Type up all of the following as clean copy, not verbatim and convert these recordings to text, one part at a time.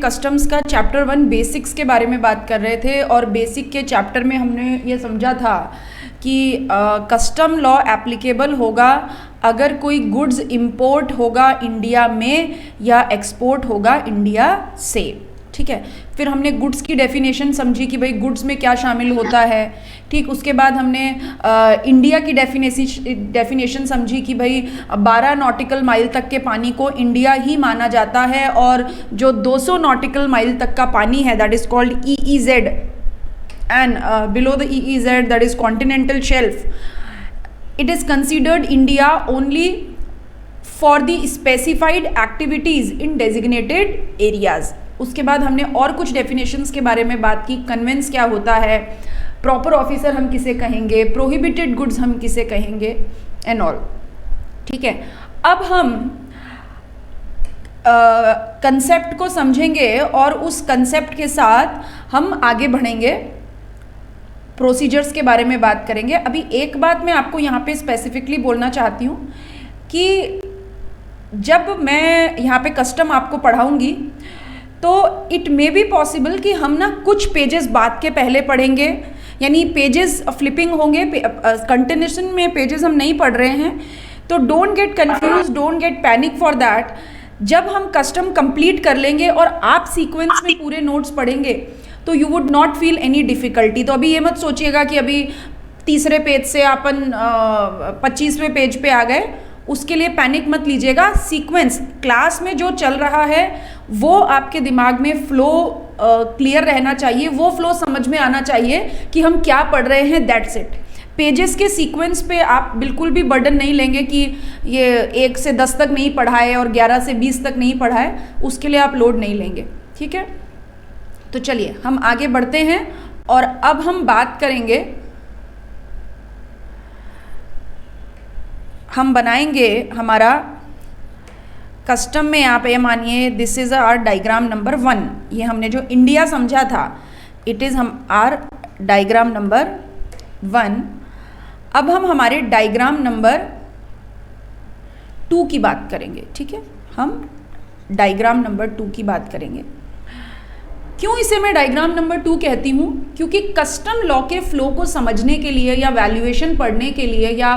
Customs का chapter 1 basics के बारे में बात कर रहे थे, और बेसिक के चैप्टर में हमने ये समझा था कि कस्टम लॉ एप्लीकेबल होगा अगर कोई गुड्स इंपोर्ट होगा इंडिया में या एक्सपोर्ट होगा इंडिया से। ठीक है, फिर हमने गुड्स की डेफिनेशन समझी कि भाई गुड्स में क्या शामिल होता है। ठीक, उसके बाद हमने इंडिया की डेफिनेशन समझी कि भाई 12 नॉटिकल माइल तक के पानी को इंडिया ही माना जाता है, और जो 200 नॉटिकल माइल तक का पानी है that is called EEZ, and below the EEZ, that is continental shelf, it is considered India only for the specified activities in designated areas। उसके बाद हमने और कुछ डेफिनेशंस के बारे में बात की, कन्वेंस क्या होता है, प्रॉपर ऑफिसर हम किसे कहेंगे, प्रोहिबिटेड गुड्स हम किसे कहेंगे, एंड ऑल। ठीक है, अब हम कंसेप्ट को समझेंगे और उस कंसेप्ट के साथ हम आगे बढ़ेंगे, प्रोसीजर्स के बारे में बात करेंगे। अभी एक बात मैं आपको यहाँ पे स्पेसिफिकली बोलना चाहती हूँ कि जब मैं यहाँ पे कस्टम आपको पढ़ाऊँगी तो इट मे बी पॉसिबल कि हम ना कुछ पेजेस बाद के पहले पढ़ेंगे, यानी पेजेस फ्लिपिंग होंगे, कंटिन्यूशन में पेजेस हम नहीं पढ़ रहे हैं, तो don't get confuse, don't get panic for that. जब हम कस्टम कंप्लीट कर लेंगे और आप सीक्वेंस में पूरे नोट्स पढ़ेंगे तो you would not feel any difficulty. तो अभी ये मत सोचिएगा कि अभी तीसरे पेज से अपन 25वें पेज पे आ गए, उसके लिए पैनिक मत लीजिएगा। सीक्वेंस क्लास में जो चल रहा है वो आपके दिमाग में फ्लो क्लियर रहना चाहिए, वो फ्लो समझ में आना चाहिए कि हम क्या पढ़ रहे हैं, दैट्स इट। पेजेस के सीक्वेंस पे आप बिल्कुल भी बर्डन नहीं लेंगे कि ये 1 से 10 तक नहीं पढ़ा है और 11 से 20 तक नहीं पढ़ा है, उसके लिए आप लोड नहीं लेंगे। ठीक है, तो चलिए हम आगे बढ़ते हैं और अब हम बात करेंगे, हम बनाएंगे हमारा कस्टम में, आप ये मानिए this is our diagram number 1। ये हमने जो इंडिया समझा था, इट इज़ हम आर डायग्राम नंबर 1। अब हम हमारे डायग्राम नंबर 2 की बात करेंगे। ठीक है, हम डायग्राम नंबर 2 की बात करेंगे। क्यों इसे मैं डायग्राम नंबर 2 कहती हूँ? क्योंकि कस्टम लॉ के फ्लो को समझने के लिए या वैल्यूएशन पढ़ने के लिए या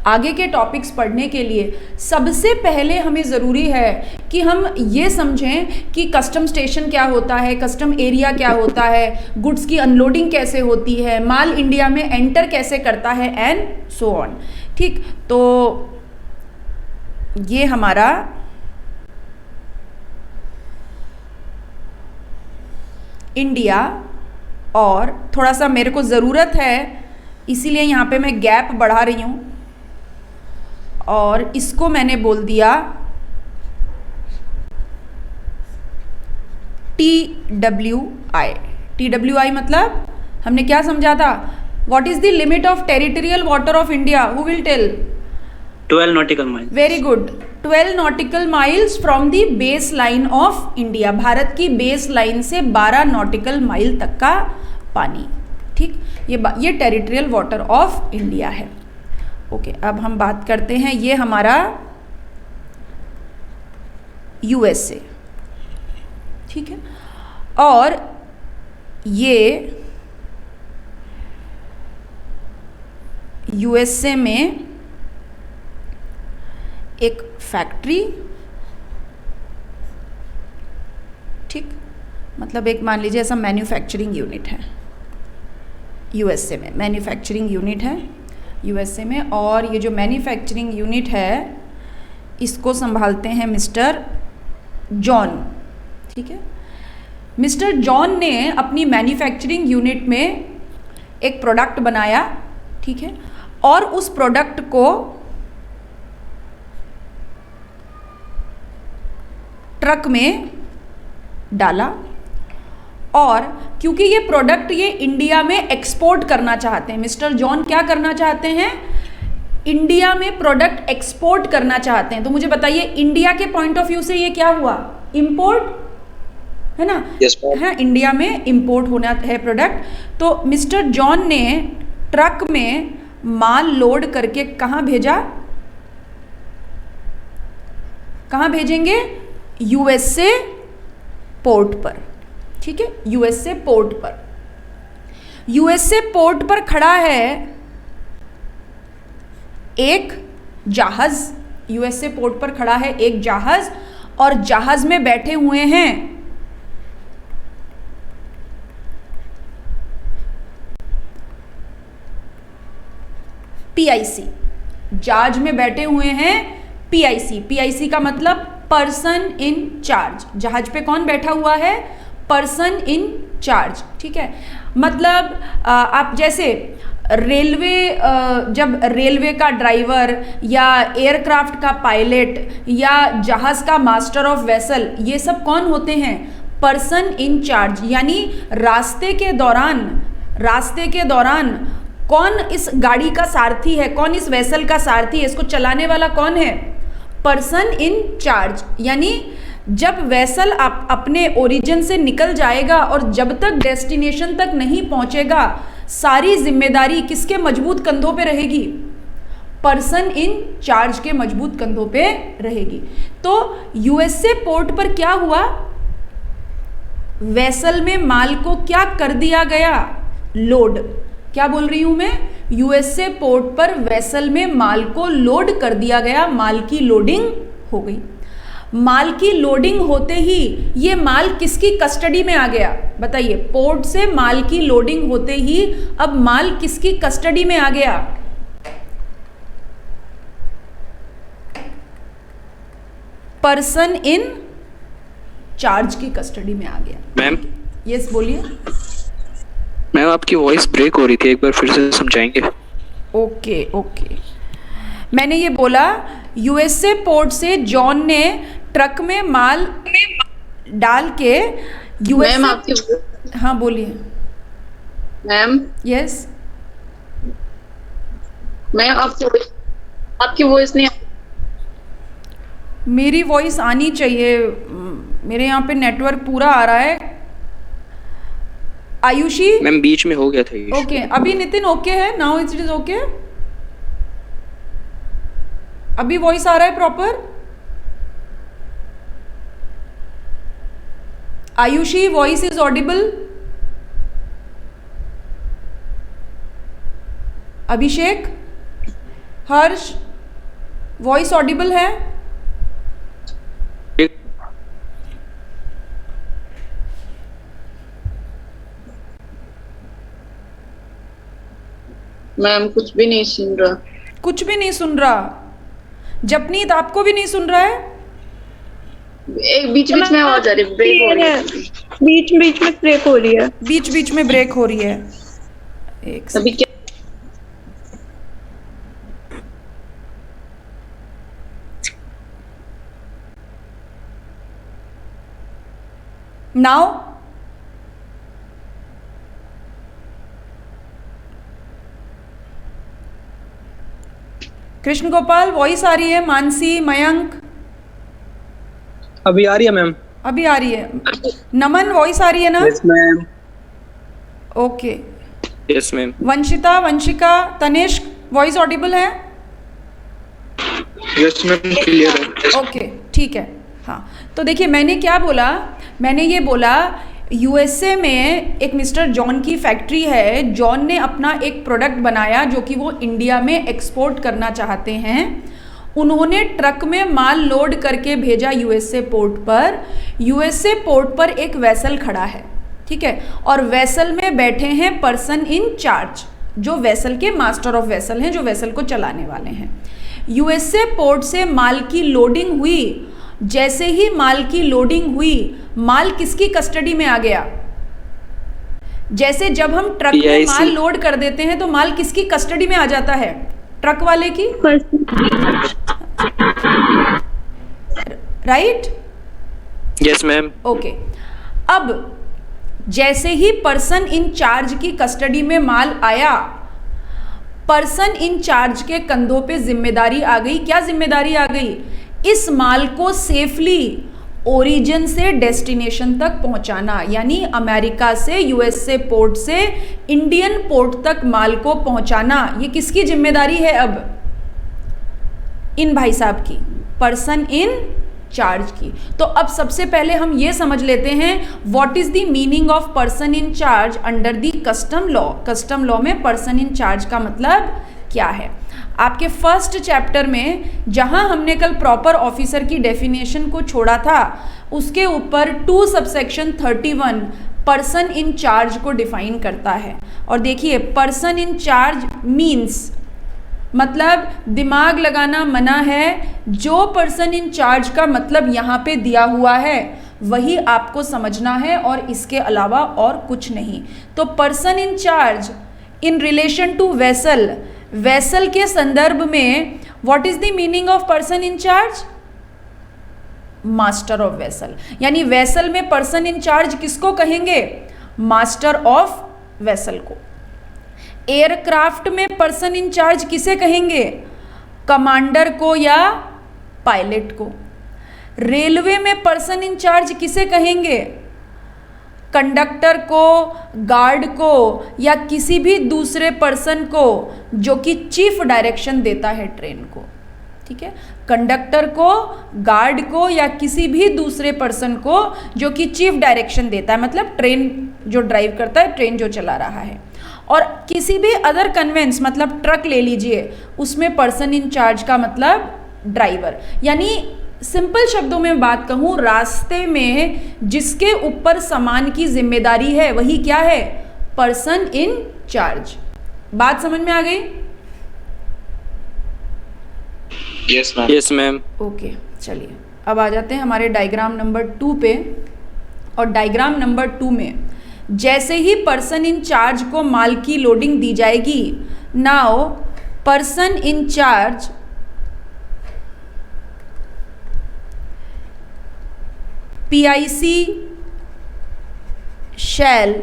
आगे के टॉपिक्स पढ़ने के लिए सबसे पहले हमें ज़रूरी है कि हम ये समझें कि कस्टम स्टेशन क्या होता है, कस्टम एरिया क्या होता है, गुड्स की अनलोडिंग कैसे होती है, माल इंडिया में एंटर कैसे करता है, एंड सो ऑन। ठीक, तो ये हमारा इंडिया, और थोड़ा सा मेरे को ज़रूरत है इसीलिए यहाँ पे मैं गैप बढ़ा रही हूँ और इसको मैंने बोल दिया TWI। TWI मतलब हमने क्या समझा था? What is the limit of territorial water of India? Who will tell? 12 nautical miles। Very good, 12 nautical miles from the base line of India. Bharat की बेस लाइन से 12 नॉटिकल माइल तक का पानी। ठीक, ये टेरिटोरियल वाटर ऑफ इंडिया है। Okay, अब हम बात करते हैं, ये हमारा USA। ठीक है, और ये USA में एक फैक्ट्री, ठीक, मतलब एक मान लीजिए ऐसा मैन्युफैक्चरिंग यूनिट है USA में, मैन्युफैक्चरिंग यूनिट है USA में, और ये जो मैन्युफैक्चरिंग यूनिट है इसको संभालते हैं मिस्टर जॉन। ठीक है, मिस्टर जॉन ने अपनी मैन्युफैक्चरिंग यूनिट में एक प्रोडक्ट बनाया। ठीक है, और उस प्रोडक्ट को ट्रक में डाला, और क्योंकि ये प्रोडक्ट ये इंडिया में एक्सपोर्ट करना चाहते हैं, मिस्टर जॉन क्या करना चाहते हैं? इंडिया में प्रोडक्ट एक्सपोर्ट करना चाहते हैं। तो मुझे बताइए इंडिया के पॉइंट ऑफ व्यू से ये क्या हुआ? इंपोर्ट है ना? yes, हाँ, इंडिया में इंपोर्ट होना है प्रोडक्ट। तो मिस्टर जॉन ने ट्रक में माल लोड करके कहाँ भेजा? कहाँ भेजेंगे? US से पोर्ट पर, ठीक है, यूएसए पोर्ट पर। यूएसए पोर्ट पर खड़ा है एक जहाज, यूएसए पोर्ट पर खड़ा है एक जहाज, और जहाज में बैठे हुए हैं पीआईसी, जहाज में बैठे हुए हैं पीआईसी। पीआईसी का मतलब पर्सन इन चार्ज। जहाज पे कौन बैठा हुआ है? पर्सन इन चार्ज, ठीक है। मतलब आप जैसे रेलवे, जब रेलवे का ड्राइवर या एयरक्राफ्ट का पायलट या जहाज का मास्टर ऑफ वेसल, ये सब कौन होते हैं? Person in charge. यानी रास्ते के दौरान कौन इस गाड़ी का सारथी है, कौन इस वेसल का सारथी है, इसको चलाने वाला कौन है? Person in charge. यानी जब वेसल अपने ओरिजिन से निकल जाएगा और जब तक डेस्टिनेशन तक नहीं पहुंचेगा, सारी जिम्मेदारी किसके मजबूत कंधों पे रहेगी? पर्सन इन चार्ज के मजबूत कंधों पे रहेगी। तो यूएसए पोर्ट पर क्या हुआ? वेसल में माल को क्या कर दिया गया? लोड। क्या बोल रही हूं मैं? यूएसए पोर्ट पर वेसल में माल को लोड कर दिया गया, माल की लोडिंग हो गई। माल की लोडिंग होते ही ये माल किसकी कस्टडी में आ गया? बताइए, पोर्ट से माल की लोडिंग होते ही अब माल किसकी कस्टडी में आ गया? पर्सन इन चार्ज की कस्टडी में आ गया। मैम, यस बोलिए। मैम आपकी वॉइस ब्रेक हो रही थी, एक बार फिर से समझाएंगे? ओके ओके, मैंने ये बोला यूएसए पोर्ट से जॉन ने ट्रक में माल डाल के यूएसए। मैम आपकी, हाँ बोलिए मैम। यस मैम आपकी वॉइस नहीं। मेरी वॉइस आनी चाहिए, मेरे यहाँ पे नेटवर्क पूरा आ रहा है। आयुषी मैम बीच में हो गया था ये। ओके, अभी नितिन ओके है? Now it is okay? अभी वॉइस आ रहा है proper? Ayushi voice is Audible? Abhishek, Harsh, voice audible है? मैम कुछ भी नहीं सुन रहा। कुछ भी नहीं सुन रहा? जपनीत आपको भी नहीं सुन रहा है? एक बीच बीच में आवाज आ रही है, ब्रेक हो रही है। बीच बीच में ब्रेक हो रही है। बीच बीच में ब्रेक हो रही है। एक अभी क्या? नाउ कृष्ण गोपाल वॉइस आ रही है? मानसी, मयंक अभी आ रही है मैम? अभी आ रही है। नमन वॉइस आ रही है ना? Yes ma'am. Okay. Yes ma'am. Vanshita, Vanshika, Tanishk voice audible है? यस मैम, क्लियर है। ओके ठीक है। हाँ, तो देखिए मैंने क्या बोला, मैंने ये बोला यूएसए में एक मिस्टर जॉन की फैक्ट्री है। जॉन ने अपना एक प्रोडक्ट बनाया जो कि वो इंडिया में एक्सपोर्ट करना चाहते हैं। उन्होंने ट्रक में माल लोड करके भेजा यूएसए पोर्ट पर। यूएसए पोर्ट पर एक वेसल खड़ा है, ठीक है, और वेसल में बैठे हैं पर्सन इन चार्ज, जो वेसल के मास्टर ऑफ वेसल हैं, जो वेसल को चलाने वाले हैं। यूएसए पोर्ट से माल की लोडिंग हुई। जैसे ही माल की लोडिंग हुई, माल किसकी कस्टडी में आ गया? जैसे जब हम ट्रक में माल लोड कर देते हैं तो माल किसकी कस्टडी में आ जाता है? ट्रक वाले की, राइट? Yes ma'am. ओके, अब जैसे ही पर्सन इन चार्ज की कस्टडी में माल आया, पर्सन इन चार्ज के कंधों पे जिम्मेदारी आ गई। क्या जिम्मेदारी आ गई? इस माल को सेफली ओरिजिन से डेस्टिनेशन तक पहुंचाना, यानी अमेरिका से, यूएसए पोर्ट से इंडियन पोर्ट तक माल को पहुंचाना। ये किसकी जिम्मेदारी है अब? इन भाई साहब की, पर्सन इन चार्ज की। तो अब सबसे पहले हम ये समझ लेते हैं what is the meaning of person in charge under the custom law. Custom law में पर्सन इन चार्ज का मतलब क्या है। आपके फर्स्ट चैप्टर में जहां हमने कल प्रॉपर ऑफिसर की डेफिनेशन को छोड़ा था, उसके ऊपर 2 सबसेक्शन 31 पर्सन इन चार्ज को डिफाइन करता है। और देखिए, पर्सन इन चार्ज मीन्स, मतलब दिमाग लगाना मना है, जो पर्सन इन चार्ज का मतलब यहाँ पे दिया हुआ है वही आपको समझना है और इसके अलावा और कुछ नहीं। तो person in charge in relation to vessel, vessel के संदर्भ में what is the meaning of person in charge? Master of vessel. यानी वेसल में पर्सन इन चार्ज किसको कहेंगे? मास्टर ऑफ वेसल को। एयरक्राफ्ट में पर्सन इन चार्ज किसे कहेंगे? कमांडर को या पायलट को। रेलवे में पर्सन इन चार्ज किसे कहेंगे? कंडक्टर को, गार्ड को या किसी भी दूसरे पर्सन को जो कि चीफ डायरेक्शन देता है ट्रेन को। ठीक है, कंडक्टर को, गार्ड को या किसी भी दूसरे पर्सन को जो कि चीफ डायरेक्शन देता है, मतलब ट्रेन जो ड्राइव करता है, ट्रेन जो चला रहा है। और किसी भी अदर कन्वेंस, मतलब ट्रक ले लीजिए, उसमें पर्सन इन चार्ज का मतलब ड्राइवर। यानी सिंपल शब्दों में बात कहूँ, रास्ते में जिसके ऊपर सामान की जिम्मेदारी है वही क्या है? Person in charge. बात समझ में आ गई? Yes ma'am. Yes ma'am. Okay, चलिए अब आ जाते हैं हमारे डायग्राम नंबर 2 पे। और डायग्राम नंबर 2 में जैसे ही पर्सन इन चार्ज को माल की लोडिंग दी जाएगी, now person in charge PIC shall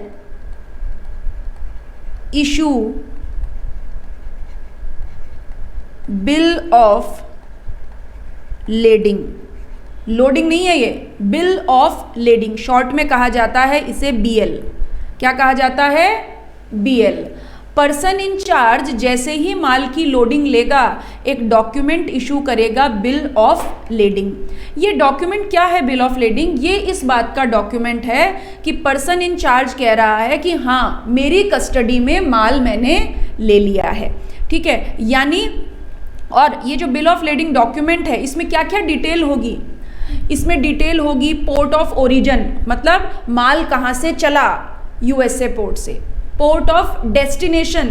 issue bill of lading। Loading नहीं है ये, बिल ऑफ लेडिंग, शॉर्ट में कहा जाता है इसे BL। क्या कहा जाता है? BL। पर्सन इन चार्ज जैसे ही माल की लोडिंग लेगा, एक डॉक्यूमेंट इशू करेगा, बिल ऑफ लेडिंग। ये डॉक्यूमेंट क्या है? बिल ऑफ लेडिंग ये इस बात का डॉक्यूमेंट है कि पर्सन इन चार्ज कह रहा है कि हाँ, मेरी कस्टडी में माल मैंने ले लिया है। ठीक है, यानी और ये जो बिल ऑफ लेडिंग डॉक्यूमेंट है, इसमें क्या क्या डिटेल होगी? इसमें डिटेल होगी पोर्ट ऑफ ओरिजिन, मतलब माल कहाँ से चला, USA पोर्ट से। Port of destination,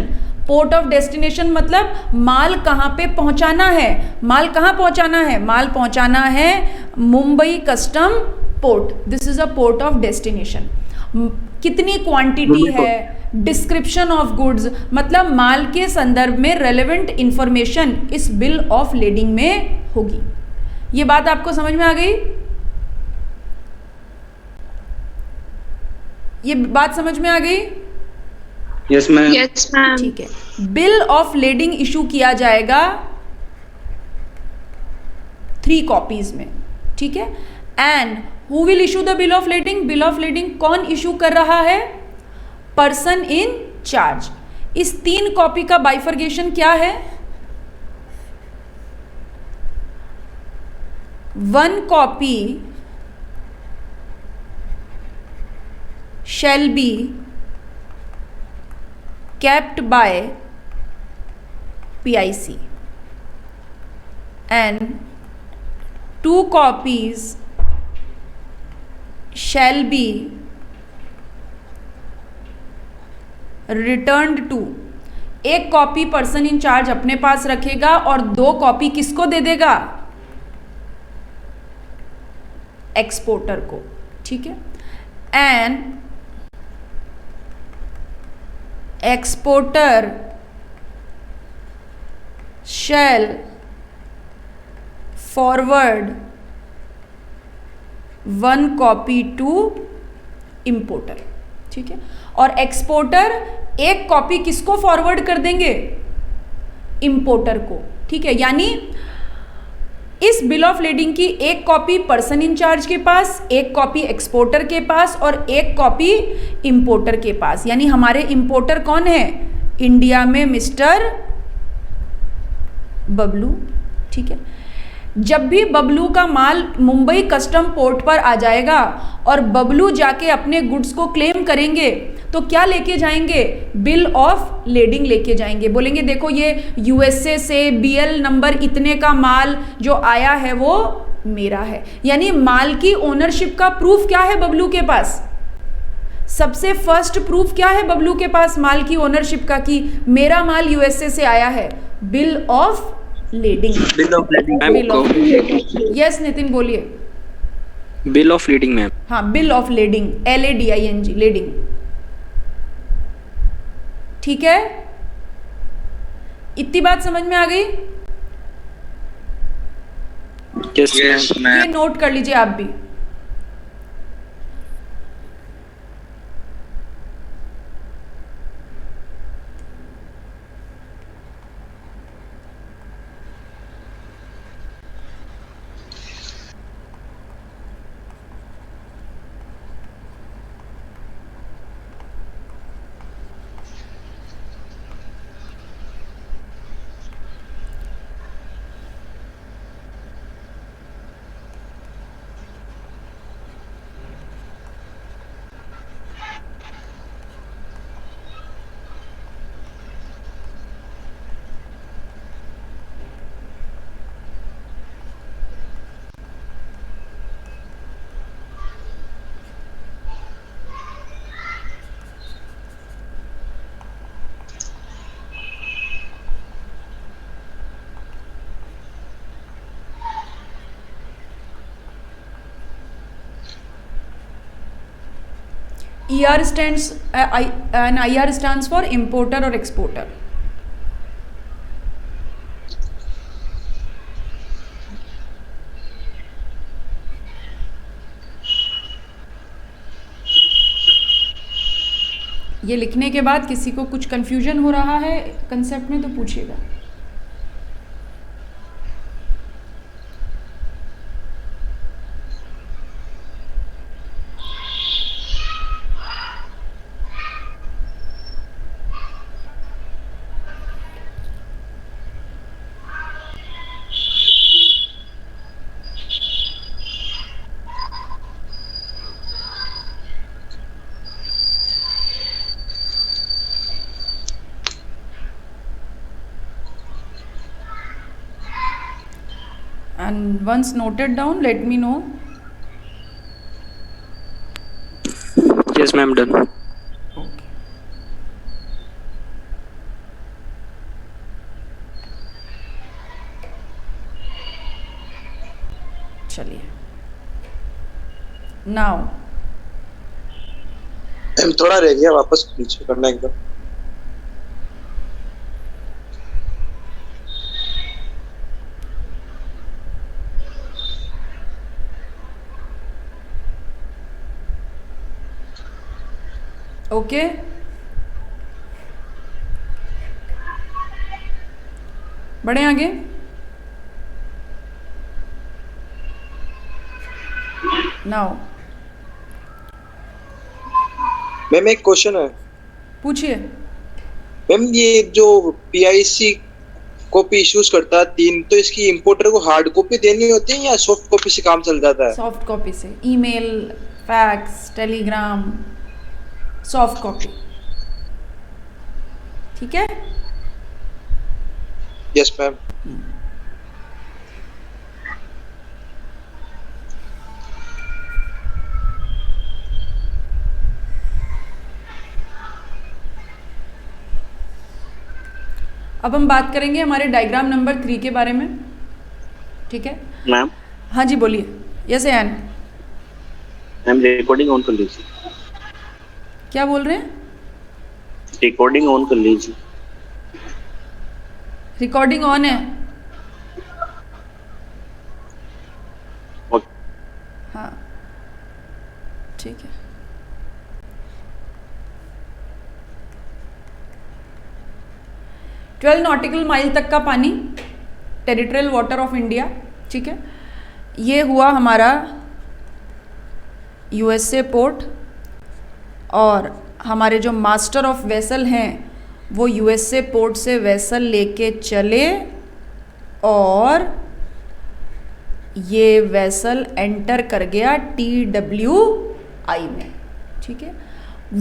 port of destination मतलब माल कहाँ पे पहुँचाना है। माल कहाँ पहुँचाना है? माल पहुँचाना है Mumbai custom port, this is a port of destination. कितनी क्वांटिटी है, डिस्क्रिप्शन ऑफ गुड्स, मतलब माल के संदर्भ में रेलेवेंट इंफॉर्मेशन इस बिल ऑफ लेडिंग में होगी। ये बात आपको समझ में आ गई? ये बात समझ में आ गई? Yes ma'am. Yes ma'am. ठीक है, बिल ऑफ लेडिंग इशू किया जाएगा 3 कॉपीज में। ठीक है, and who will issue the bill of lading? Bill of lading कौन इशू कर रहा है? Person in charge. इस 3 कॉपी का बाइफर्गेशन क्या है? 1 copy shall be kept by PIC and 2 copies shall be returned to। 1 copy person in charge अपने पास रखेगा और 2 कॉपी किसको दे देगा? एक्सपोर्टर को। ठीक है, and exporter shall forward 1 copy to importer. ठीक है, और एक्सपोर्टर 1 कॉपी किसको फॉरवर्ड कर देंगे? इंपोर्टर को। ठीक है, यानी इस बिल ऑफ लेडिंग की 1 कॉपी पर्सन इन चार्ज के पास, 1 कॉपी एक्सपोर्टर के पास और 1 कॉपी इंपोर्टर के पास। यानी हमारे इंपोर्टर कौन है? इंडिया में मिस्टर बबलू। ठीक है, जब भी बबलू का माल मुंबई कस्टम पोर्ट पर आ जाएगा और बबलू जाके अपने गुड्स को क्लेम करेंगे तो क्या लेके जाएंगे? बिल ऑफ लेडिंग लेके जाएंगे। बोलेंगे देखो ये यूएसए से बीएल नंबर इतने का माल जो आया है वो मेरा है। यानी माल की ओनरशिप का प्रूफ क्या है बबलू के पास? सबसे फर्स्ट प्रूफ क्या है बबलू के पास माल की ओनरशिप का कि मेरा माल यूएसए से आया है? Bill of lading. Bill of lading. Bill of lading. Yes Nitin बोलिए। Bill of lading ma'am. हाँ bill of lading, LADING lading. ठीक है, इतनी बात समझ में आ गई? Yes yes ma'am. ये नोट कर लीजिए आप भी। ER stands an IR stands for importer or exporter. ये लिखने के बाद किसी को कुछ कंफ्यूजन हो रहा है कंसेप्ट में तो पूछिएगा। And once noted down, let me know. Yes ma'am done. चलिए नाउ थोड़ा रह गया, वापस पीछे करना एकदम। ओके बढ़े आगे। नाउ मैम एक क्वेश्चन है। पूछिए। मैम ये जो PIC कॉपी इश्यूज करता है 3, तो इसकी इंपोर्टर को हार्ड कॉपी देनी होती है या सॉफ्ट कॉपी से काम चल जाता है? सॉफ्ट कॉपी से, email, fax, Telegram, soft copy. ठीक है। Yes ma'am. अब हम बात करेंगे हमारे डायग्राम नंबर 3 के बारे में। ठीक है मैम। हाँ जी बोलिए। यस एन। मैम रिकॉर्डिंग ऑन कर लीजिए। क्या बोल रहे हैं? रिकॉर्डिंग ऑन कर लीजिए। रिकॉर्डिंग ऑन है। ओके। हाँ ठीक है। ट्वेल्व नॉटिकल माइल तक का पानी, टेरिटोरियल वाटर ऑफ इंडिया। ठीक है, ये हुआ हमारा USA पोर्ट और हमारे जो मास्टर ऑफ वेसल हैं वो USA पोर्ट से वेसल लेके चले और ये वेसल एंटर कर गया TWI में, ठीक है।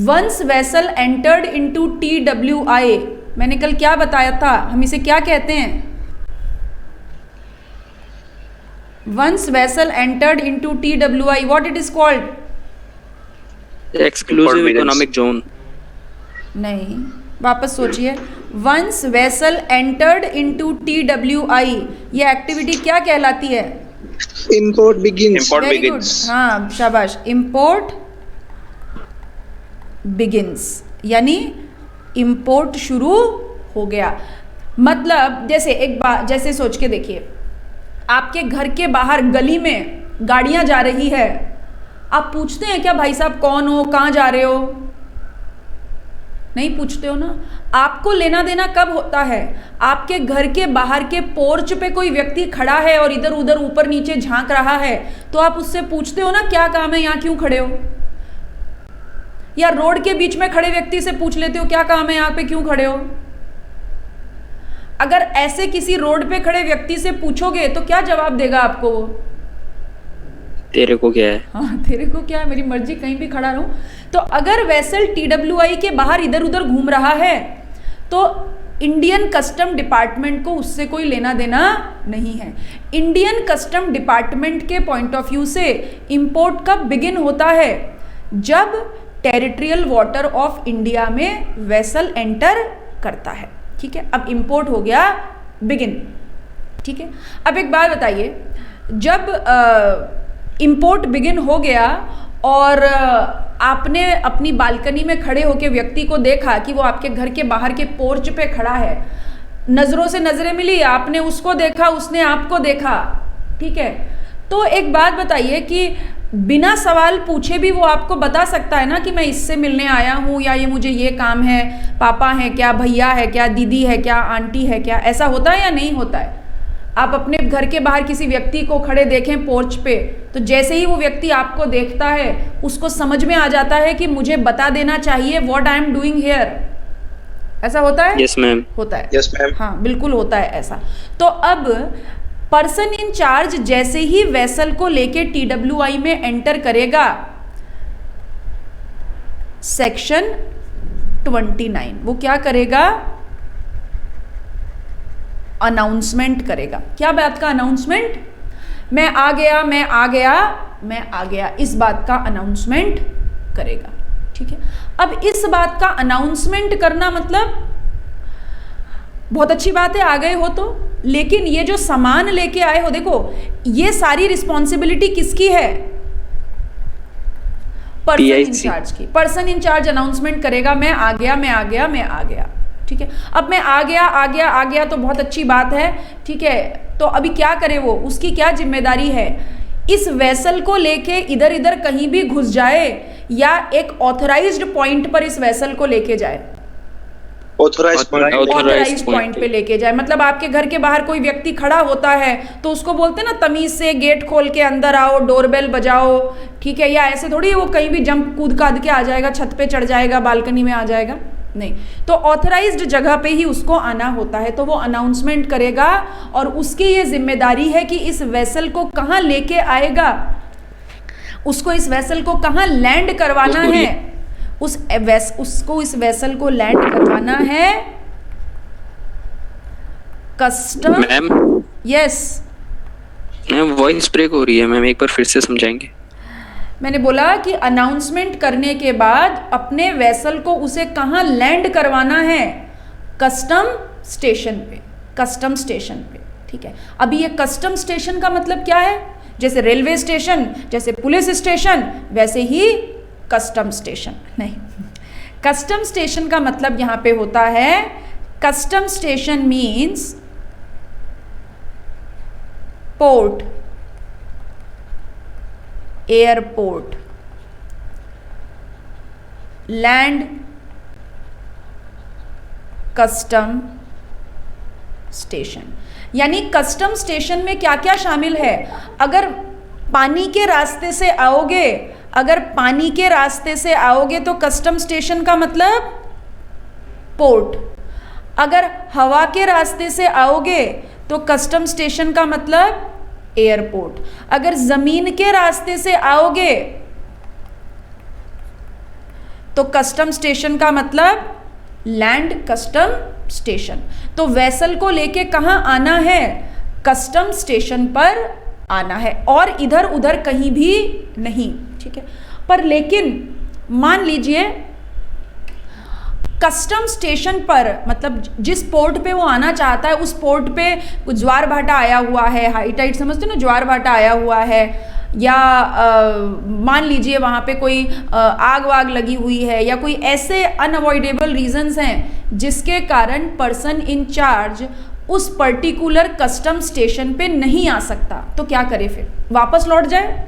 Once vessel entered into TWI, मैंने कल क्या बताया था, हम इसे क्या कहते हैं? Once vessel entered into TWI, what it is called? Exclusive economic zone. नहीं, वापस सोचिए। Once vessel entered into TWI, ये एक्टिविटी क्या कहलाती है? Import begins. Import very good, begins. हाँ शाबाश। इम्पोर्ट बिगिंस, यानी इम्पोर्ट शुरू हो गया। मतलब जैसे एक बार, जैसे सोच के देखिए, आपके घर के बाहर गली में गाड़ियां जा रही है, आप पूछते हैं क्या भाई साहब कौन हो, कहाँ जा रहे हो? नहीं पूछते हो ना। आपको लेना देना कब होता है? आपके घर के बाहर के पोर्च पे कोई व्यक्ति खड़ा है और इधर उधर ऊपर नीचे झांक रहा है, तो आप उससे पूछते हो ना क्या काम है, यहाँ क्यों खड़े हो? या रोड के बीच में खड़े व्यक्ति से पूछ लेते हो क्या काम है, यहाँ पे क्यों खड़े हो? अगर ऐसे किसी रोड पे खड़े व्यक्ति से पूछोगे तो क्या जवाब देगा आपको वो? तेरे को क्या है? हाँ, तेरे को क्या है, मेरी मर्जी, कहीं भी खड़ा रहूं। तो अगर वेसल TWI के बाहर इधर उधर घूम रहा है तो इंडियन कस्टम डिपार्टमेंट को उससे कोई लेना देना नहीं है। इंडियन कस्टम डिपार्टमेंट के पॉइंट ऑफ व्यू से इंपोर्ट कब बिगिन होता है? जब टेरिटोरियल वाटर ऑफ इंडिया में वेसल एंटर करता है, ठीक है। अब इंपोर्ट हो गया बिगिन, ठीक है। अब एक बात बताइए, जब इंपोर्ट बिगिन हो गया और आपने अपनी बालकनी में खड़े होकर व्यक्ति को देखा कि वो आपके घर के बाहर के पोर्च पे खड़ा है, नज़रों से नज़रें मिली, आपने उसको देखा, उसने आपको देखा, ठीक है। तो एक बात बताइए कि बिना सवाल पूछे भी वो आपको बता सकता है ना कि मैं इससे मिलने आया हूँ, या ये मुझे ये काम है, पापा है क्या, भैया है क्या, दीदी है क्या, आंटी है क्या? ऐसा होता है या नहीं होता है? आप अपने घर के बाहर किसी व्यक्ति को खड़े देखें पोर्च पे, तो जैसे ही वो व्यक्ति आपको देखता है उसको समझ में आ जाता है कि मुझे बता देना चाहिए what I am doing here. ऐसा होता है? Yes ma'am. होता है। Yes, ma'am. हाँ बिल्कुल होता है ऐसा। तो अब पर्सन इन चार्ज जैसे ही वेसल को लेके TWI में एंटर करेगा, सेक्शन 29, वो क्या करेगा? अनाउंसमेंट करेगा। क्या बात का अनाउंसमेंट? मैं आ गया, मैं आ गया, मैं आ गया, इस बात का अनाउंसमेंट करेगा, ठीक है। अब इस बात का अनाउंसमेंट करना मतलब बहुत अच्छी बात है, आ गए हो तो, लेकिन ये जो सामान लेके आए हो, देखो ये सारी रिस्पॉन्सिबिलिटी किसकी है? पर्सन इंचार्ज की। पर्सन इंचार्ज अनाउंसमेंट करेगा, मैं आ गया, मैं आ गया, मैं आ गया, ठीक है। अब मैं आ गया, आ गया, आ गया तो बहुत अच्छी बात है, ठीक है। तो अभी क्या करे वो, उसकी क्या जिम्मेदारी है? इस वेसल को लेके इधर इधर कहीं भी घुस जाए या एक ऑथराइज्ड पॉइंट पर इस वेसल को लेके जाए। ऑथराइज्ड पॉइंट पे लेके जाए मतलब आपके घर के बाहर कोई व्यक्ति खड़ा होता है तो उसको बोलते हैं ना तमीज से गेट खोल के अंदर आओ, डोरबेल बजाओ, ठीक है। या ऐसे थोड़ी वो कहीं भी जंप कूद काद के आ जाएगा, छत पे चढ़ जाएगा, बालकनी में आ जाएगा, नहीं। तो ऑथराइज्ड जगह पे ही उसको आना होता है। तो वो अनाउंसमेंट करेगा और उसकी ये जिम्मेदारी है कि इस वेसल को कहाँ लेके आएगा, उसको इस वेसल को कहाँ लैंड करवाना है, उसको इस वेसल को लैंड करवाना है custom. Ma'am yes ma'am voice break हो रही है मैम, एक बार फिर से समझाएंगे? मैंने बोला कि अनाउंसमेंट करने के बाद अपने वेसल को उसे कहाँ लैंड करवाना है? कस्टम स्टेशन पे, कस्टम स्टेशन पे, ठीक है। अभी ये कस्टम स्टेशन का मतलब क्या है? जैसे रेलवे स्टेशन, जैसे पुलिस स्टेशन, वैसे ही कस्टम स्टेशन नहीं। कस्टम स्टेशन का मतलब यहाँ पे होता है, custom station means port, airport, land custom station. यानी कस्टम स्टेशन में क्या क्या शामिल है? अगर पानी के रास्ते से आओगे, अगर पानी के रास्ते से आओगे तो कस्टम स्टेशन का मतलब पोर्ट। अगर हवा के रास्ते से आओगे तो कस्टम स्टेशन का मतलब एयरपोर्ट। अगर जमीन के रास्ते से आओगे तो कस्टम स्टेशन का मतलब लैंड कस्टम स्टेशन। तो वेसल को लेके कहाँ आना है? कस्टम स्टेशन पर आना है और इधर उधर कहीं भी नहीं, ठीक है। पर लेकिन मान लीजिए कस्टम स्टेशन पर, मतलब जिस पोर्ट पे वो आना चाहता है उस पोर्ट पे कुछ ज्वार भाटा आया हुआ है, हाई टाइड समझते हो ना, ज्वार भाटा आया हुआ है, या मान लीजिए वहाँ पे कोई आग वाग लगी हुई है, या कोई ऐसे अनअवॉइडेबल रीजंस हैं जिसके कारण पर्सन इन चार्ज उस पर्टिकुलर कस्टम स्टेशन पे नहीं आ सकता। तो क्या करे फिर? वापस लौट जाए?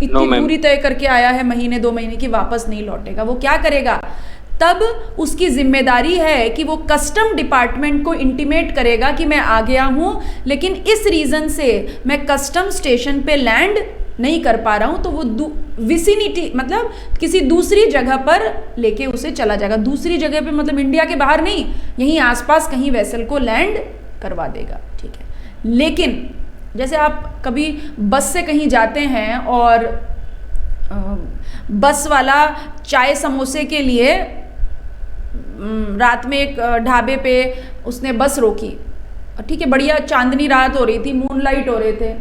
इतनी दूरी तय करके आया है, महीने 2 महीने की, वापस नहीं लौटेगा। वो क्या करेगा? तब उसकी जिम्मेदारी है कि वो कस्टम डिपार्टमेंट को इंटीमेट करेगा कि मैं आ गया हूं, लेकिन इस रीजन से मैं कस्टम स्टेशन पे लैंड नहीं कर पा रहा हूं। तो वो विसिनिटी मतलब किसी दूसरी जगह पर लेके उसे चला जाएगा। दूसरी जगह पे मतलब इंडिया के बाहर नहीं, यहीं आसपास कहीं वेसल को लैंड करवा देगा, ठीक है। लेकिन जैसे आप कभी बस से कहीं जाते हैं और बस वाला चाय समोसे के लिए रात में एक ढाबे पे उसने बस रोकी, ठीक है, बढ़िया चांदनी रात हो रही थी, मूनलाइट हो रहे थे,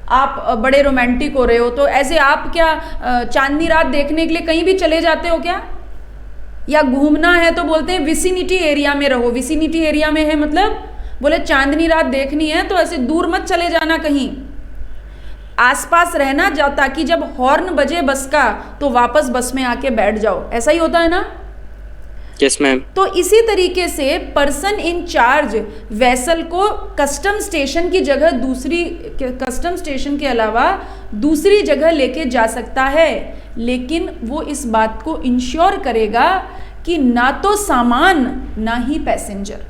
आप बड़े रोमांटिक हो रहे हो, तो ऐसे आप क्या चांदनी रात देखने के लिए कहीं भी चले जाते हो क्या? या घूमना है तो बोलते हैं विसिनिटी एरिया में रहो। विसिनिटी एरिया में है मतलब बोले चांदनी रात देखनी है तो ऐसे दूर मत चले जाना, कहीं आसपास रहना, ताकि जब हॉर्न बजे बस का तो वापस बस में आके बैठ जाओ। ऐसा ही होता है ना? Yes ma'am. तो इसी तरीके से पर्सन इन चार्ज वेसल को कस्टम स्टेशन की जगह दूसरी, कस्टम स्टेशन के अलावा दूसरी जगह लेके जा सकता है, लेकिन वो इस बात को इंश्योर करेगा कि ना तो सामान ना ही पैसेंजर,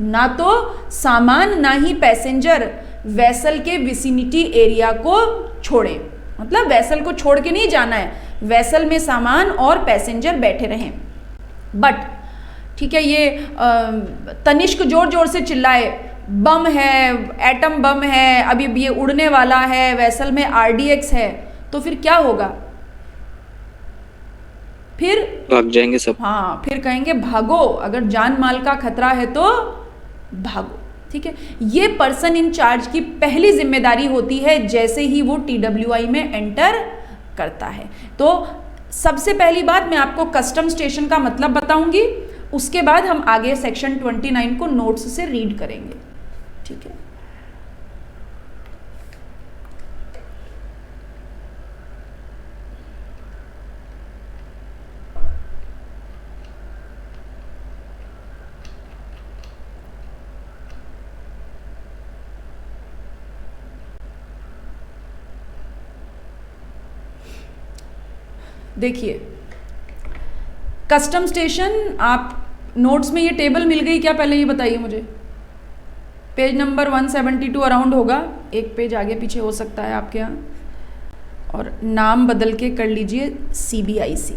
ना तो सामान ना ही पैसेंजर वेसल के विसिनिटी एरिया को छोड़े। मतलब वेसल को छोड़ के नहीं जाना है, वेसल में सामान और पैसेंजर बैठे रहें। बट ठीक है, ये तनिष्क जोर जोर से चिल्लाए, बम है, एटम बम है, अभी ये उड़ने वाला है, वेसल में RDX है, तो फिर क्या होगा? फिर भाग जाएंगे सब। हाँ, फिर कहेंगे भागो, अगर जान माल का खतरा है तो भागो, ठीक है। ये पर्सन इन चार्ज की पहली जिम्मेदारी होती है जैसे ही वो TWI में एंटर करता है। तो सबसे पहली बात मैं आपको कस्टम स्टेशन का मतलब बताऊंगी, उसके बाद हम आगे सेक्शन 29 को नोट्स से रीड करेंगे, ठीक है। देखिए कस्टम स्टेशन, आप नोट्स में ये टेबल मिल गई क्या? पहले ये बताइए मुझे। पेज नंबर 172 अराउंड होगा, एक पेज आगे पीछे हो सकता है आपके यहाँ, और नाम बदल के कर लीजिए CBIC।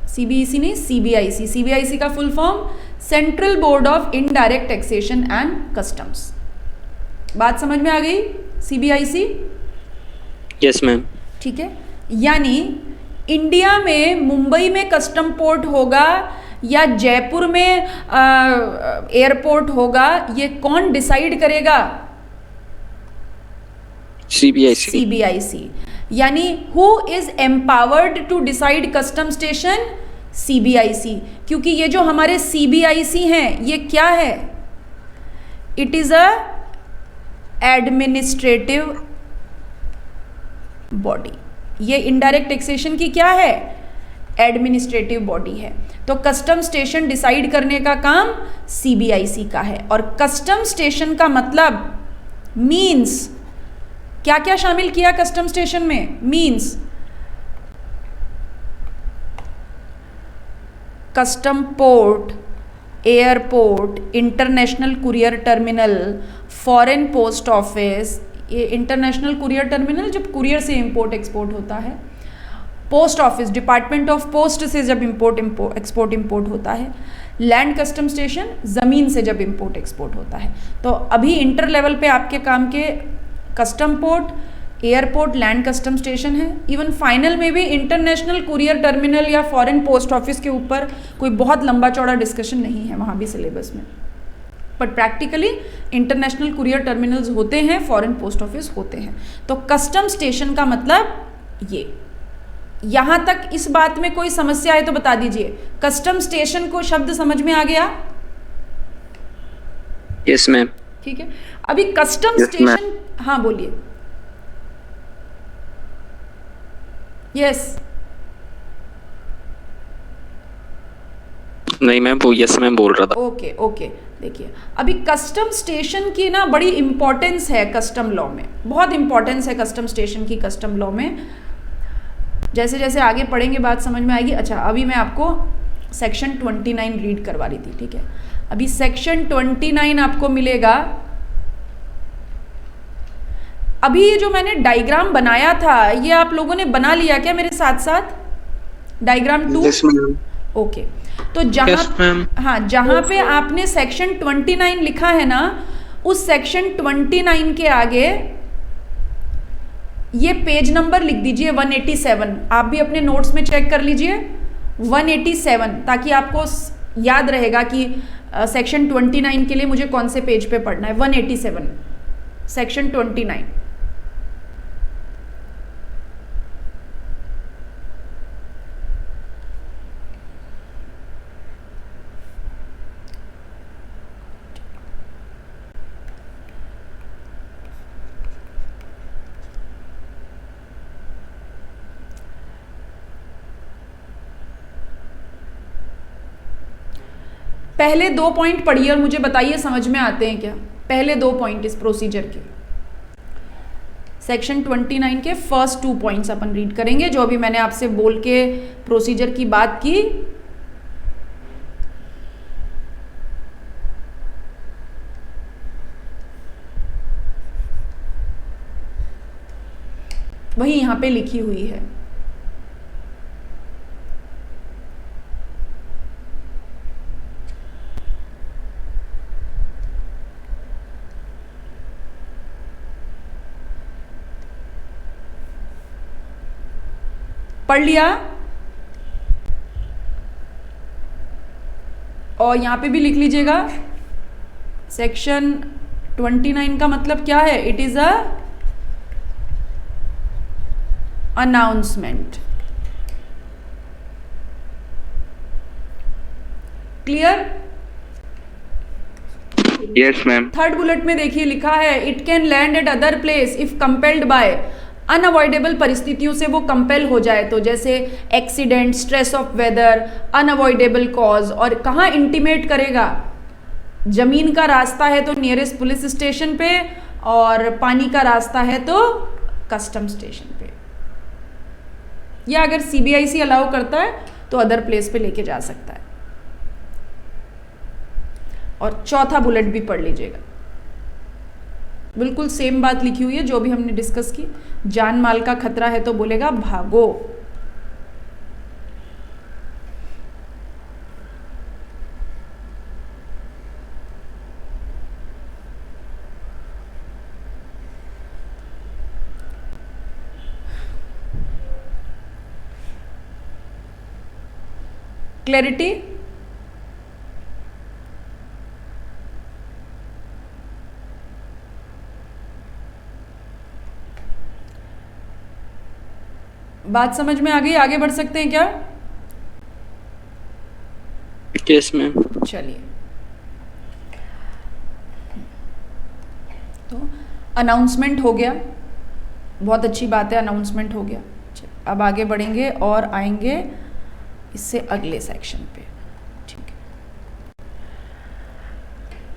CBEC नहीं, CBIC। CBIC का full form central board of indirect taxation and customs. बात समझ में आ गई? CBIC। Yes ma'am. ठीक है, यानी इंडिया में मुंबई में कस्टम पोर्ट होगा या जयपुर में एयरपोर्ट होगा, ये कौन डिसाइड करेगा? CBIC। CBIC। यानी who is empowered to decide custom station? CBIC। क्योंकि ये जो हमारे CBIC हैं, ये क्या है? It is a administrative body. ये इनडायरेक्ट टैक्सेशन की क्या है? एडमिनिस्ट्रेटिव बॉडी है। तो कस्टम स्टेशन डिसाइड करने का काम CBIC का है। और कस्टम स्टेशन का मतलब मीन्स क्या क्या शामिल किया कस्टम स्टेशन में? Means custom port, airport, international courier terminal, foreign post office, ये इंटरनेशनल कुरियर टर्मिनल जब कुरियर से इंपोर्ट एक्सपोर्ट होता है, post office, department of post से जब एक्सपोर्ट इम्पोर्ट होता है, लैंड कस्टम स्टेशन ज़मीन से जब इम्पोर्ट एक्सपोर्ट होता है। तो अभी इंटर लेवल पे आपके काम के custom port, airport, land custom station है। इवन फाइनल में भी इंटरनेशनल कुरियर टर्मिनल या फॉरेन पोस्ट ऑफिस के ऊपर कोई बहुत लंबा चौड़ा डिस्कशन नहीं है वहाँ भी सिलेबस में, but practically international courier terminals होते हैं, फॉरेन पोस्ट ऑफिस होते हैं। तो कस्टम स्टेशन का मतलब ये। यहाँ तक इस बात में कोई समस्या है तो बता दीजिए। कस्टम स्टेशन को शब्द समझ में आ गया? Yes ma'am. ठीक है, अभी कस्टम स्टेशन, हाँ बोलिए। यस नहीं मैम, वो यस मैम बोल रहा था। ओके ओके, देखिए अभी कस्टम स्टेशन की ना बड़ी इंपॉर्टेंस है कस्टम लॉ में, बहुत इंपॉर्टेंस है कस्टम स्टेशन की कस्टम लॉ में। जैसे जैसे आगे पढ़ेंगे बात समझ में आएगी। अच्छा, अभी मैं आपको सेक्शन 29 रीड करवा रही थी, ठीक है। अभी सेक्शन 29 आपको मिलेगा। अभी ये जो मैंने डायग्राम बनाया था, ये आप लोगों ने बना लिया क्या मेरे साथ साथ? डायग्राम 2? Yes ma'am. ओके, तो जहाँ हाँ, जहाँ पे आपने सेक्शन 29 लिखा है ना, उस सेक्शन 29 के आगे ये पेज नंबर लिख दीजिए 187। आप भी अपने नोट्स में चेक कर लीजिए 187, ताकि आपको याद रहेगा कि सेक्शन 29 के लिए मुझे कौन से पेज पे पढ़ना है। 187 सेक्शन 29। पहले 2 पॉइंट पढ़िए और मुझे बताइए समझ में आते हैं क्या? पहले 2 पॉइंट इस प्रोसीजर के, सेक्शन 29 के फर्स्ट 2 पॉइंट्स अपन रीड करेंगे, जो अभी मैंने आपसे बोल के प्रोसीजर की बात की। वही यहाँ पे लिखी हुई है। पढ़ लिया? और यहाँ पे भी लिख लीजिएगा, सेक्शन 29 का मतलब क्या है? It is a announcement. Clear? Yes ma'am. Third bullet में देखिए लिखा है, it can land at other place if compelled by, unavoidable परिस्थितियों से वो कंपेल हो जाए तो, जैसे accident, stress of weather, unavoidable cause. और कहाँ इंटीमेट करेगा? जमीन का रास्ता है तो नियरेस्ट पुलिस स्टेशन पे, और पानी का रास्ता है तो कस्टम स्टेशन पे, या अगर सीबीआईसी अलाउ करता है तो अदर प्लेस पे लेके जा सकता है। और चौथा बुलेट भी पढ़ लीजिएगा, बिल्कुल सेम बात लिखी हुई है जो भी हमने डिस्कस की। जान माल का खतरा है तो बोलेगा भागो। क्लैरिटी? बात समझ में आ गई? आगे बढ़ सकते हैं क्या? Yes ma'am. चलिए, तो अनाउंसमेंट हो गया, बहुत अच्छी बात है, अनाउंसमेंट हो गया। अब आगे बढ़ेंगे और आएंगे इससे अगले सेक्शन पे, ठीक है।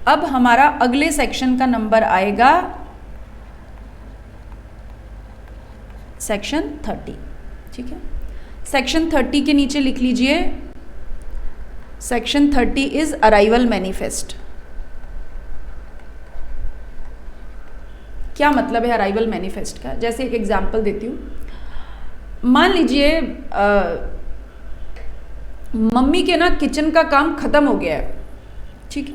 अब हमारा अगले सेक्शन का नंबर आएगा सेक्शन 30, ठीक है। सेक्शन 30 के नीचे लिख लीजिए, सेक्शन 30 इज अराइवल मैनिफेस्ट। क्या मतलब है अराइवल मैनिफेस्ट का? जैसे एक एग्जाम्पल देती हूँ। मान लीजिए मम्मी के ना किचन का काम ख़त्म हो गया है, ठीक है,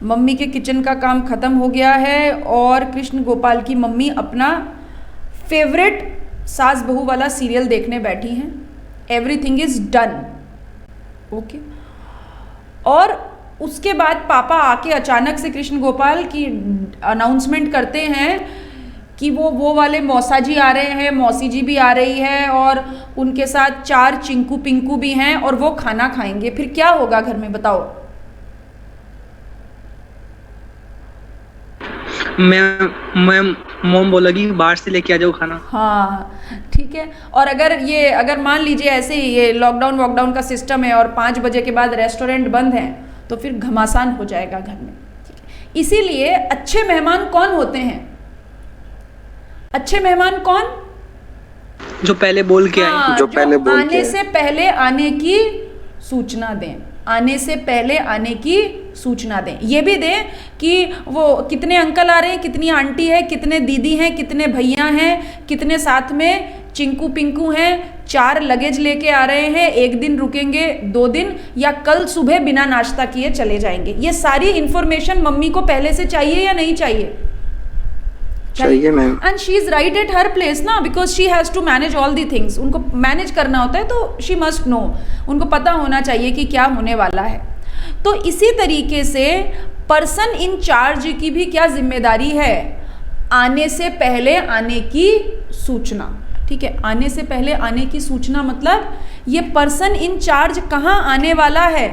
मम्मी के किचन का काम ख़त्म हो गया है और कृष्ण गोपाल की मम्मी अपना फेवरेट सास बहू वाला सीरियल देखने बैठी हैं, एवरीथिंग इज़ डन, ओके। और उसके बाद पापा आके अचानक से कृष्ण गोपाल की अनाउंसमेंट करते हैं कि वो वाले मौसा जी आ रहे हैं, मौसी जी भी आ रही है और उनके साथ 4 चिंकू पिंकू भी हैं और वो खाना खाएंगे। फिर क्या होगा घर में, बताओ? मैम मोम बोलेगी बाहर से लेके आ जाओ खाना। हाँ, ठीक है। और अगर मान लीजिए ऐसे ही ये लॉकडाउन वॉकडाउन का सिस्टम है और 5 बजे के बाद रेस्टोरेंट बंद हैं तो फिर घमासान हो जाएगा घर में, ठीक है। इसीलिए अच्छे मेहमान कौन होते हैं? अच्छे मेहमान कौन? जो पहले बोल के आए, जो पहले बोल के आने आए। से पहले आने की सूचना दें, आने से पहले आने की सूचना दें। ये भी दें कि वो कितने अंकल आ रहे हैं, कितनी आंटी है, कितने दीदी हैं, कितने भैया हैं, कितने साथ में चिंकू पिंकू हैं, 4 लगेज लेके आ रहे हैं, 1 दिन रुकेंगे, 2 दिन, या कल सुबह बिना नाश्ता किए चले जाएंगे। ये सारी इंफॉर्मेशन मम्मी को पहले से चाहिए या नहीं चाहिए? चाहिए ma'am. And she is right at her place ना, because she has to manage all the things. उनको मैनेज करना होता है तो शी मस्ट नो, उनको पता होना चाहिए कि क्या होने वाला है। तो इसी तरीके से पर्सन इन चार्ज की भी क्या जिम्मेदारी है? आने से पहले आने की सूचना, ठीक है। आने से पहले आने की सूचना मतलब ये पर्सन इन चार्ज कहाँ आने वाला है?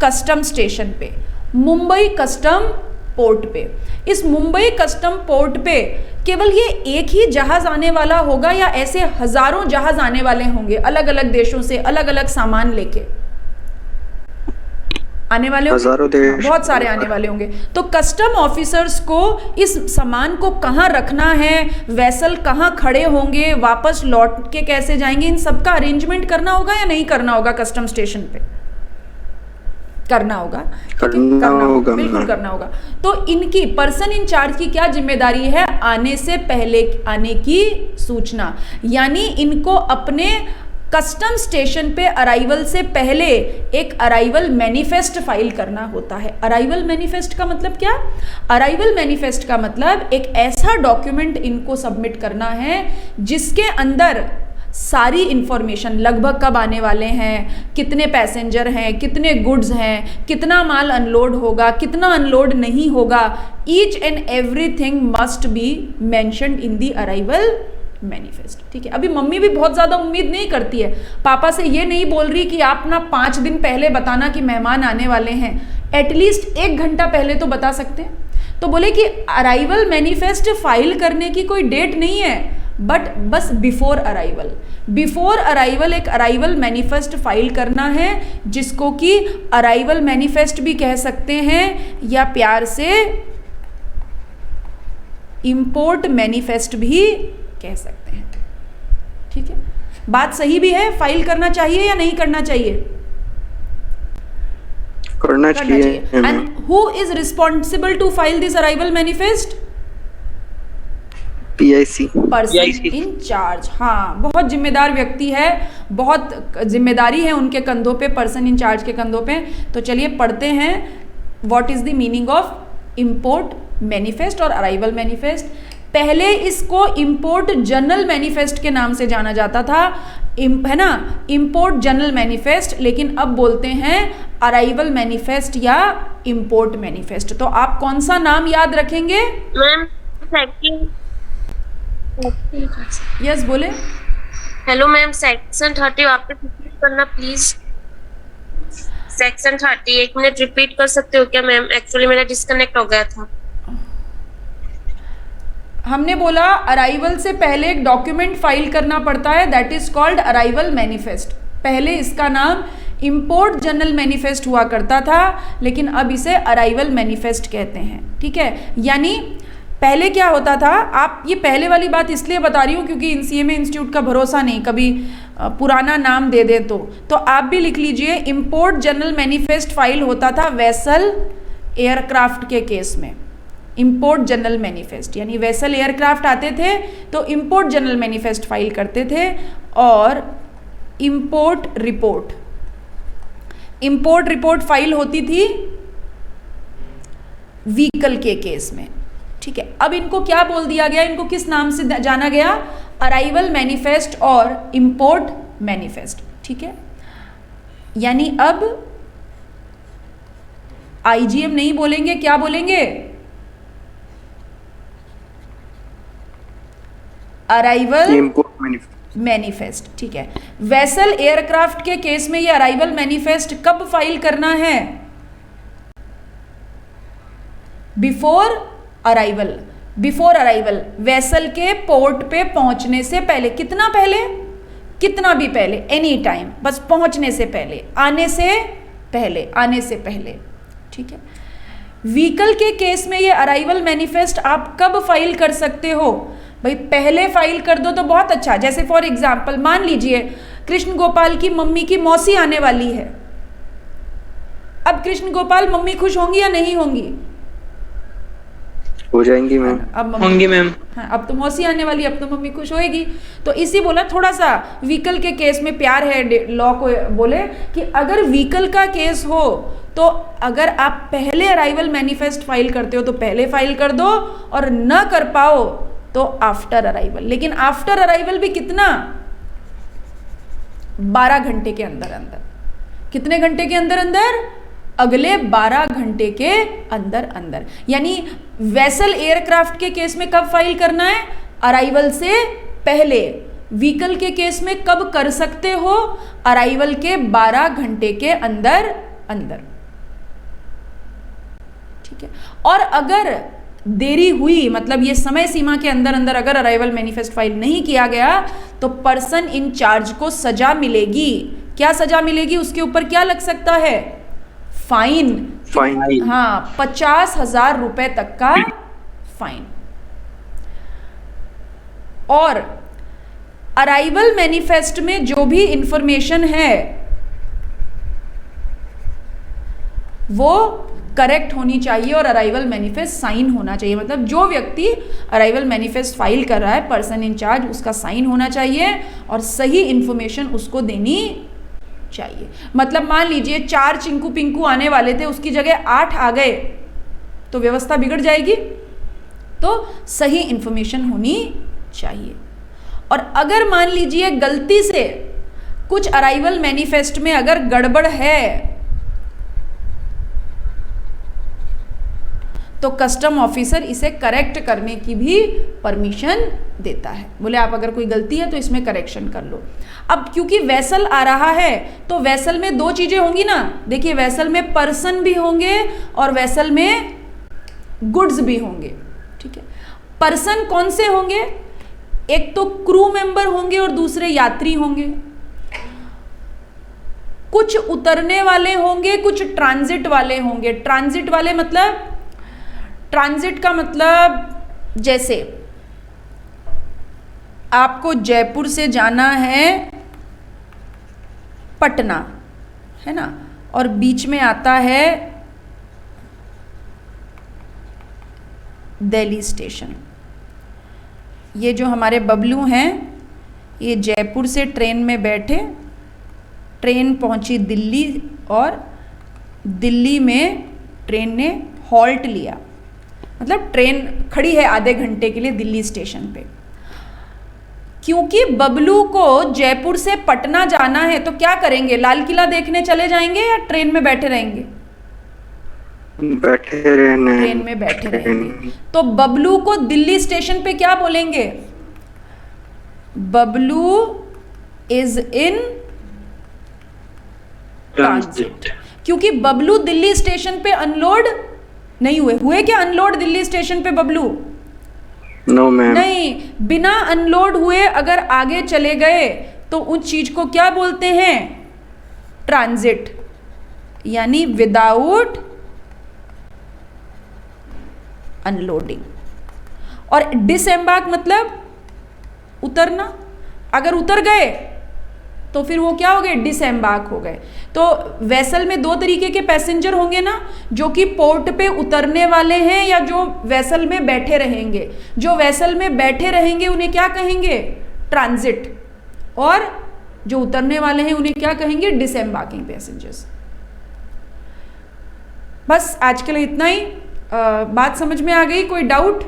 कस्टम स्टेशन पे, मुंबई कस्टम पोर्ट पे। इस मुंबई कस्टम पोर्ट पे केवल ये एक ही जहाज आने वाला होगा या ऐसे हजारों जहाज आने वाले होंगे अलग अलग देशों से, अलग अलग सामान लेके आने वाले होंगे? हजारों देश, बहुत सारे आने वाले होंगे। तो कस्टम ऑफिसर्स को इस सामान को कहाँ रखना है, वेसल कहाँ खड़े होंगे, वापस लौट के कैसे जाएंगे, इन सब का अरेंजमेंट करना होगा या नहीं करना होगा? कस्टम स्टेशन पे करना होगा, करना होगा, बिल्कुल करना होगा। तो इनकी पर्सन इन चार्ज की क्या जिम्मेदारी है? आने से पहले आने की सूचना, यानी इनको अपने कस्टम स्टेशन पे अराइवल से पहले एक अराइवल मैनिफेस्ट फाइल करना होता है। अराइवल मैनिफेस्ट का मतलब क्या? अराइवल मैनिफेस्ट का मतलब एक ऐसा डॉक्यूमेंट इनको सबमिट करना है जिसके अंदर सारी इंफॉर्मेशन, लगभग कब आने वाले हैं, कितने पैसेंजर हैं, कितने गुड्स हैं, कितना माल अनलोड होगा, कितना अनलोड नहीं होगा, each and everything must be mentioned in the arrival manifest, ठीक है। अभी मम्मी भी बहुत ज़्यादा उम्मीद नहीं करती है, पापा से ये नहीं बोल रही कि आप ना 5 दिन पहले बताना कि मेहमान आने वाले हैं, एटलीस्ट 1 घंटा पहले तो बता सकते हैं। तो बोले कि अराइवल मैनिफेस्ट फाइल करने की कोई डेट नहीं है, बट बस बिफोर अराइवल एक अराइवल मैनिफेस्ट फाइल करना है, जिसको कि अराइवल मैनिफेस्ट भी कह सकते हैं या प्यार से इंपोर्ट मैनिफेस्ट भी कह सकते हैं, ठीक है। बात सही भी है, फाइल करना चाहिए या नहीं करना चाहिए? करना चाहिए। And who is responsible to file this arrival manifest? PIC, person in charge. हाँ, बहुत जिम्मेदार व्यक्ति है, बहुत जिम्मेदारी है उनके कंधों पे, पर्सन इन चार्ज के कंधों पे। तो चलिए पढ़ते हैं what is the meaning of import manifest और अराइवल मैनिफेस्ट। पहले इसको इंपोर्ट जनरल मैनिफेस्ट के नाम से जाना जाता था, है ना, इंपोर्ट जनरल मैनिफेस्ट, लेकिन अब बोलते हैं अराइवल मैनिफेस्ट या इंपोर्ट मैनिफेस्ट। तो आप कौन सा नाम याद रखेंगे? Ma'am second. यस बोले। हेलो मैम, सेक्शन 30 वापस रिपीट करना प्लीज। सेक्शन 30 1 मिनट रिपीट कर सकते हो क्या मैम? एक्चुअली मेरा डिस्कनेक्ट हो गया था। हमने बोला अराइवल से पहले एक डॉक्यूमेंट फाइल करना पड़ता है, that is called arrival manifest. पहले इसका नाम इंपोर्ट जनरल मैनिफेस्ट हुआ करता था, लेकिन अब इसे अराइवल मैनिफेस्ट कहते हैं, ठीक है। यानी पहले क्या होता था, आप ये पहले वाली बात इसलिए बता रही हूँ क्योंकि CMA इंस्टीट्यूट का भरोसा नहीं, कभी पुराना नाम दे दे तो आप भी लिख लीजिए। इंपोर्ट जनरल मैनिफेस्ट फाइल होता था वेसल एयरक्राफ्ट के केस में, इंपोर्ट जनरल मैनिफेस्ट, यानी वेसल एयरक्राफ्ट आते थे तो इंपोर्ट जनरल मैनिफेस्ट फाइल करते थे, और इंपोर्ट रिपोर्ट फाइल होती थी व्हीकल के केस में। ठीक है, अब इनको क्या बोल दिया गया, इनको किस नाम से जाना गया, अराइवल मैनिफेस्ट और इंपोर्ट मैनिफेस्ट। ठीक है, यानी अब आईजीएम नहीं बोलेंगे, क्या बोलेंगे, अराइवल मैनिफेस्ट। ठीक है, वेसल एयरक्राफ्ट के केस में ये अराइवल मैनिफेस्ट कब फाइल करना है, बिफोर अराइवल, वेसल के पोर्ट पे पहुंचने से पहले। कितना पहले, कितना भी पहले, एनी टाइम, बस पहुंचने से पहले, आने से पहले। ठीक है, व्हीकल के केस में ये अराइवल मैनिफेस्ट आप कब फाइल कर सकते हो, भाई पहले फाइल कर दो तो बहुत अच्छा। जैसे फॉर एग्जाम्पल मान लीजिए कृष्ण गोपाल की मम्मी की मौसी आने वाली है, अब कृष्ण गोपाल मम्मी खुश होंगी या नहीं होंगी, हो जाएंगी मैम, अब होंगी मैम। हाँ, अब तो मौसी आने वाली, अब तो मम्मी खुश होएगी। तो इसी बोला थोड़ा सा व्हीकल के केस में प्यार है लॉ को, बोले कि अगर व्हीकल का केस हो तो अगर आप पहले अराइवल मैनिफेस्ट फाइल करते हो तो पहले फाइल कर दो, और न कर पाओ तो आफ्टर अराइवल। लेकिन आफ्टर अराइवल भी कितना, 12 घंटे के अंदर। कितने घंटे के अंदर, अगले 12 घंटे के अंदर। यानी वेसल एयरक्राफ्ट के केस में कब फाइल करना है, अराइवल से पहले। व्हीकल के केस में कब कर सकते हो, अराइवल के 12 घंटे के अंदर। ठीक है, और अगर देरी हुई, मतलब ये समय सीमा के अंदर अगर अराइवल मैनिफेस्ट फाइल नहीं किया गया तो पर्सन इन चार्ज को सजा मिलेगी। क्या सजा मिलेगी, उसके ऊपर क्या लग सकता है, फाइन। हाँ, 50,000 रुपए तक का फाइन। और अराइवल मैनिफेस्ट में जो भी इंफॉर्मेशन है वो करेक्ट होनी चाहिए और अराइवल मैनिफेस्ट साइन होना चाहिए। मतलब जो व्यक्ति अराइवल मैनिफेस्ट फाइल कर रहा है, पर्सन इन चार्ज, उसका साइन होना चाहिए और सही इंफॉर्मेशन उसको देनी चाहिए। मतलब मान लीजिए 4 चिंकू पिंकू आने वाले थे, उसकी जगह 8 आ गए तो व्यवस्था बिगड़ जाएगी। तो सही इंफॉर्मेशन होनी चाहिए। और अगर मान लीजिए गलती से कुछ अराइवल मैनिफेस्ट में अगर गड़बड़ है तो कस्टम ऑफिसर इसे करेक्ट करने की भी परमिशन देता है। बोले आप अगर कोई गलती है तो इसमें करेक्शन कर लो। अब क्योंकि वेसल आ रहा है तो वेसल में 2 चीजें होंगी ना। देखिए, वेसल में पर्सन भी होंगे और वेसल में गुड्स भी होंगे। ठीक है, पर्सन कौन से होंगे, एक तो क्रू मेंबर होंगे और दूसरे यात्री होंगे। कुछ उतरने वाले होंगे, कुछ ट्रांजिट वाले होंगे। ट्रांजिट वाले मतलब, ट्रांजिट का मतलब जैसे आपको जयपुर से जाना है पटना, है ना, और बीच में आता है दिल्ली स्टेशन। ये जो हमारे बबलू हैं, ये जयपुर से ट्रेन में बैठे, ट्रेन पहुंची दिल्ली और दिल्ली में ट्रेन ने हॉल्ट लिया। मतलब ट्रेन खड़ी है आधे घंटे के लिए दिल्ली स्टेशन पे। क्योंकि बबलू को जयपुर से पटना जाना है तो क्या करेंगे, लाल किला देखने चले जाएंगे या ट्रेन में बैठे रहेंगे, ट्रेन में बैठे रहेंगे। तो बबलू को दिल्ली स्टेशन पे क्या बोलेंगे, बबलू इज इन ट्रांजिट। क्योंकि बबलू दिल्ली स्टेशन पे अनलोड नहीं हुए क्या अनलोड दिल्ली स्टेशन पे बबलू? नो मैम, नहीं, बिना अनलोड हुए अगर आगे चले गए तो उस चीज को क्या बोलते हैं, ट्रांजिट, यानी विदाउट अनलोडिंग। और डिसएम्बार्क मतलब उतरना। अगर उतर गए तो फिर वो क्या हो गए, डिसएम्बार्क हो गए। तो वेसल में दो तरीके के पैसेंजर होंगे ना, जो कि पोर्ट पे उतरने वाले हैं या जो वेसल में बैठे रहेंगे। जो वेसल में बैठे रहेंगे उन्हें क्या कहेंगे, ट्रांजिट, और जो उतरने वाले हैं उन्हें क्या कहेंगे, डिसएम्बार्किंग पैसेंजर्स। बस आज के लिए इतना ही। बात समझ में आ गई? कोई डाउट?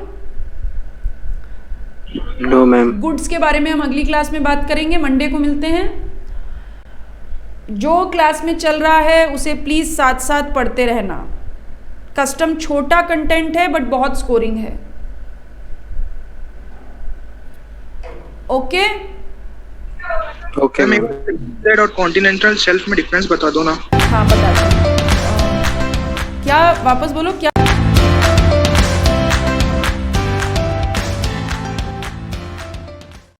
No ma'am. गुड्स के बारे में हम अगली क्लास में बात करेंगे, मंडे को मिलते हैं। जो क्लास में चल रहा है उसे प्लीज साथ साथ पढ़ते रहना। कस्टम छोटा कंटेंट है बट बहुत स्कोरिंग है। Okay okay ma'am. और कॉन्टिनेंटल शेल्फ में डिफरेंस बता दो ना। हाँ बता दो। क्या वापस बोलो, क्या